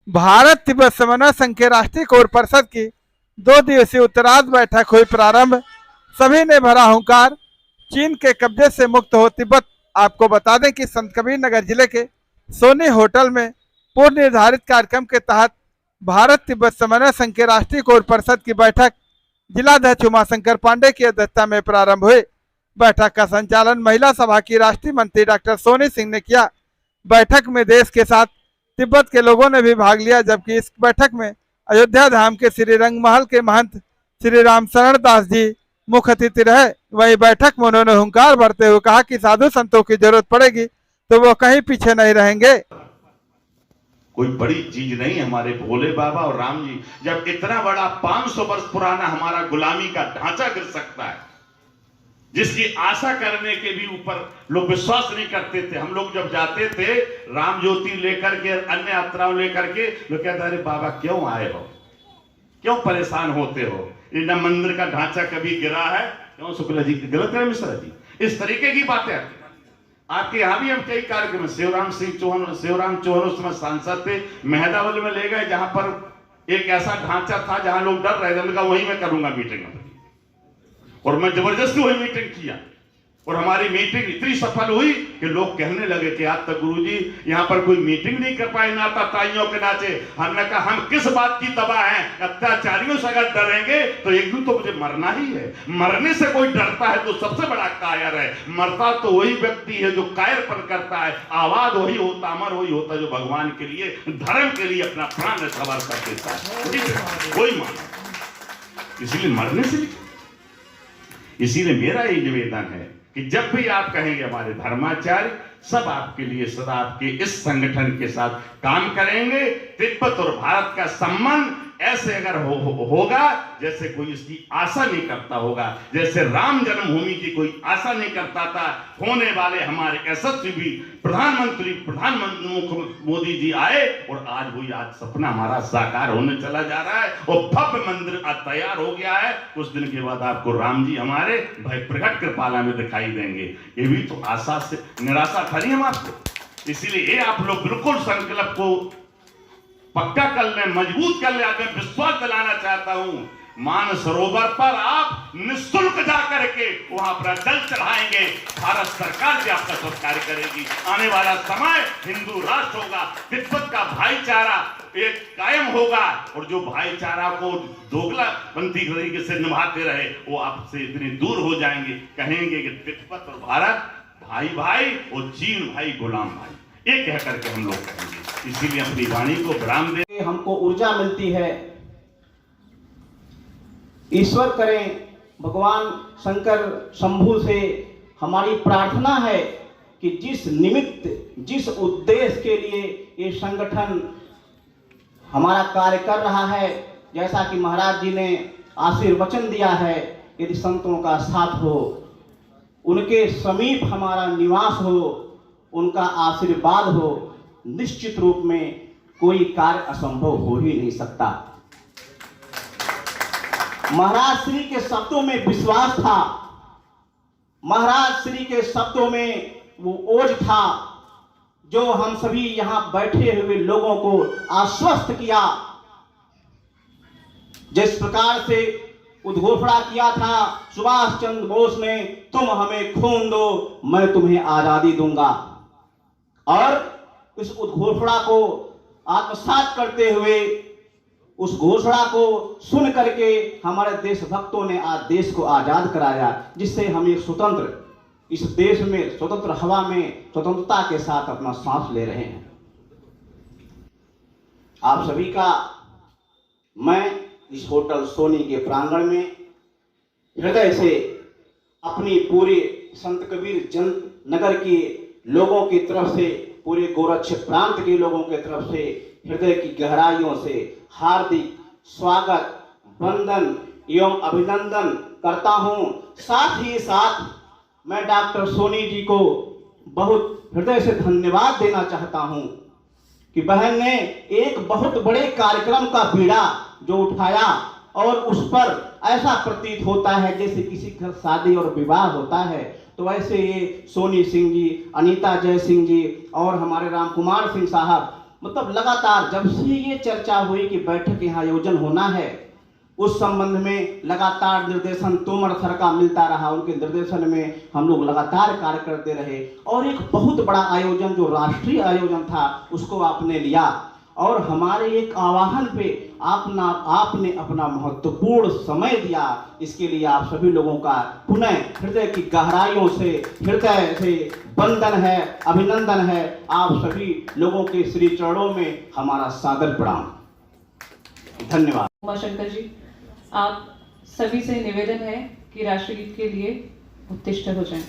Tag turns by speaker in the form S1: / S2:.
S1: भारत तिब्बत समन्वय संघ के राष्ट्रीय कोर परिषद की 2 दिवसीय उत्तरार्ध बैठक हुई प्रारंभ। सभी ने भरा हुंकार, चीन के कब्जे से मुक्त हो तिब्बत। आपको बता दें कि संत कबीर नगर जिले के सोनी होटल में पूर्व निर्धारित कार्यक्रम के तहत भारत तिब्बत समन्वय संघ के राष्ट्रीय कोर परिषद की बैठक जिलाध्यक्ष उमाशंकर पांडे की अध्यक्षता में प्रारंभ हुई। बैठक का संचालन महिला सभा की राष्ट्रीय मंत्री डॉक्टर सोनी सिंह ने किया। बैठक में देश के साथ तिब्बत के लोगों ने भी भाग लिया, जबकि इस बैठक में अयोध्या धाम के श्री रंग महल के महंत श्री राम शरण दास जी मुख्य अतिथि रहे। वही बैठक में उन्होंने हुंकार भरते हुए कहा कि साधु संतों की जरूरत पड़ेगी तो वो कहीं पीछे नहीं रहेंगे।
S2: कोई बड़ी चीज नहीं हमारे भोले बाबा और राम जी। जब इतना बड़ा 500 वर्ष पुराना हमारा गुलामी का ढांचा गिर सकता है, जिसकी आशा करने के भी ऊपर लोग विश्वास नहीं करते थे। हम लोग जब जाते थे राम ज्योति लेकर के, अन्य यात्राओं लेकर के, लोग कहते अरे बाबा क्यों आए हो, क्यों परेशान होते हो, इन मंदिर का ढांचा कभी गिरा है, क्यों शुक्ला जी गलत है मिश्रा जी, इस तरीके की बातें आती। आपके यहाँ भी हम कई कार्यक्रम, शिवराम चौहान उस समय सांसद थे, मेहदावल में ले गए जहां पर एक ऐसा ढांचा था जहां लोग डर रहे थे। उनका वही मैं करूंगा मीटिंग में, और मैं जबरदस्ती वही मीटिंग किया, और हमारी मीटिंग इतनी सफल हुई कि लोग कहने लगे कि आज तक गुरुजी यहाँ पर कोई मीटिंग नहीं कर पाए नाता ताइयों के नाचे। हमने कहा हम किस बात की तबाह हैं, अत्याचारियों से अगर डरेंगे तो एक दिन तो मुझे मरना ही है। मरने से कोई डरता है तो सबसे बड़ा कायर है। मरता तो वही व्यक्ति है जो कायरपन करता है। आवाज वही होता, अमर वही होता जो भगवान के लिए, धर्म के लिए अपना प्राण सवार कर देता है, वही माना। इसलिए मरने से, इसीलिए मेरा ये निवेदन है कि जब भी आप कहेंगे हमारे धर्माचार्य सब आपके लिए सदा आपके इस संगठन के साथ काम करेंगे। तिब्बत और भारत का संबंध ऐसे अगर होगा जैसे कोई इसकी आशा नहीं करता होगा, जैसे राम जन्मभूमि की कोई आशा नहीं करता था। होने वाले हमारे यशस्वी प्रधानमंत्री मोदी जी आए और आज वही आज सपना हमारा साकार होने चला जा रहा है और भव्य मंदिर तैयार हो गया है। कुछ दिन के बाद आपको राम जी हमारे भाई प्रकट कृपाला में दिखाई देंगे। ये भी तो आशा से निराशा खड़ी हम आपको। इसीलिए ये आप लोग बिल्कुल संकल्प को पक्का कर ले, मजबूत कर ले। मैं विश्वास दिलाना चाहता हूं, मानसरोवर पर आप निःशुल्क जाकर के वहां पर जल चढ़ाएंगे, भारत सरकार भी आपका सत्कार करेगी। आने वाला समय हिंदू राष्ट्र होगा, तिब्बत का भाईचारा एक कायम होगा, और जो भाईचारा को दोगलापंथी तरीके से निभाते रहे वो आपसे इतने दूर हो जाएंगे। कहेंगे कि तिब्बत और भारत भाई भाई और चीन भाई गुलाम भाई, ये कह करके हम लोग कहेंगे। इसीलिए अपनी वाणी को विराम दे,
S3: हमको ऊर्जा मिलती है। ईश्वर करें, भगवान शंकर शंभू से हमारी प्रार्थना है कि जिस निमित्त, जिस उद्देश्य के लिए ये संगठन हमारा कार्य कर रहा है, जैसा कि महाराज जी ने आशीर्वचन दिया है, यदि संतों का साथ हो, उनके समीप हमारा निवास हो, उनका आशीर्वाद हो, निश्चित रूप में कोई कार्य असंभव हो ही नहीं सकता। महाराज श्री के शब्दों में विश्वास था, महाराज श्री के शब्दों में वो ओज था जो हम सभी यहां बैठे हुए लोगों को आश्वस्त किया। जिस प्रकार से उद्घोषणा किया था सुभाष चंद्र बोस ने, तुम हमें खून दो मैं तुम्हें आजादी दूंगा, और इस उद्घोषणा को आत्मसात करते हुए, उस घोषणा को सुन करके हमारे देशभक्तों ने आज देश को आजाद कराया, जिससे हम एक स्वतंत्र, इस देश में स्वतंत्र हवा में स्वतंत्रता के साथ अपना सांस ले रहे हैं। आप सभी का मैं इस होटल सोनी के प्रांगण में हृदय से अपनी पूरे संत कबीर जन नगर के लोगों की तरफ से, पूरे गोरक्ष प्रांत के लोगों की तरफ से हृदय की गहराइयों से हार्दिक स्वागत, वंदन एवं अभिनंदन करता हूं। साथ ही साथ मैं डॉक्टर सोनी जी को बहुत हृदय से धन्यवाद देना चाहता हूं कि बहन ने एक बहुत बड़े कार्यक्रम का बीड़ा जो उठाया, और उस पर ऐसा प्रतीत होता है जैसे किसी घर शादी और विवाह होता है, तो वैसे ये सोनी सिंह जी, अनीता जय सिंह जी और हमारे राम कुमार सिंह साहब मतलब लगातार जब से ये चर्चा हुई कि बैठक यहाँ आयोजन होना है, उस संबंध में लगातार निर्देशन तोमर सर का मिलता रहा। उनके निर्देशन में हम लोग लगातार कार्य करते रहे और एक बहुत बड़ा आयोजन जो राष्ट्रीय आयोजन था उसको आपने लिया और हमारे एक आह्वान पे आपने अपना महत्वपूर्ण समय दिया। इसके लिए आप सभी लोगों का पुनः हृदय की गहराइयों से हृदय से वंदन है, अभिनंदन है। आप सभी लोगों के श्री चरणों में हमारा सादर प्रणाम, धन्यवाद।
S4: उमाशंकर जी, आप सभी से निवेदन है कि राष्ट्रगीत के लिए उत्तिष्ठ हो जाएं।